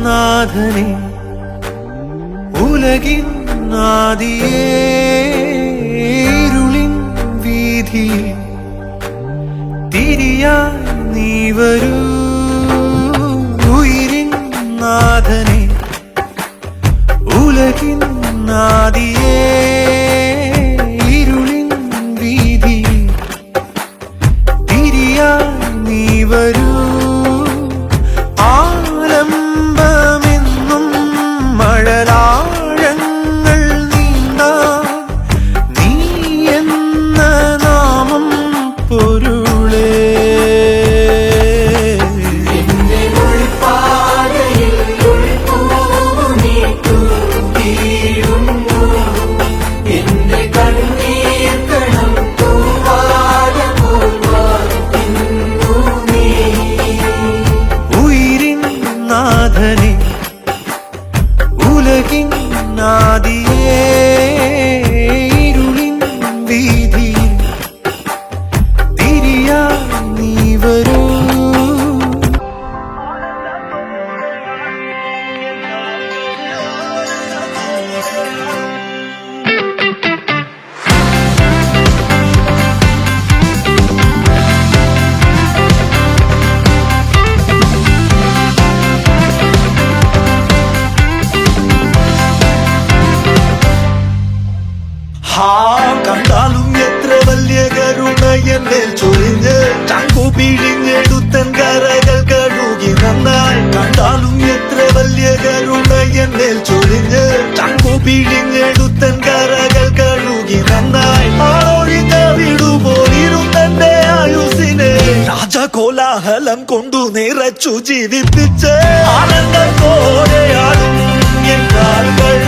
നാഥനെ ഉലകിൻ നാദിയേ ഇരുളിൻ വീതിയിൽ തിരിയാൻ നീ വരൂ ഉയിരിൻ നാഥനെ ഉലകിൻ നാദിയേ ഇരുളിൻ വീതിയിൽ തിരിയാൻ നീ വരൂ മഴലാഴങ്ങൾ നീന്താൻ നീ എന്ന നാമം പൊരുളേ എന്റെ ഉൾപ്പാതയിൽ ഉൾപ്പൂനീട്ടുന്നു എന്റെ കണ്ണീർ കണം തൂവാല പോൽവാർന്നു നീ ഉയിരിൻ നാഥനെ ഉലകിൻ നാദിയേ ഇരുളിൻ വീതിയിൽ തിരിയാൻ നീ വരൂ കണ്ടാലും എത്ര വലിയ കരുണ എന്നെ ചൊരിഞ്ഞ് ചങ്കു പിഴിഞ്ഞെടുത്തൻ കരകൾ കഴുകി നന്നായി കണ്ടാലും എത്ര വലിയ കരുണ എന്നെ ചൊരിഞ്ഞ് ചങ്കു പിഴിഞ്ഞെടുത്തൻ കരകൾ കഴുകി നന്നായി ആളൊഴിഞ്ഞ വിടുപോലിരുന്നെന്റെ ആയുസിനെ രാജകോലാഹലം കൊണ്ടു നിറച്ചു ജീവിപ്പിച്ച് ആനന്ദത്തോടെയാടും എൻ കാലുകൾ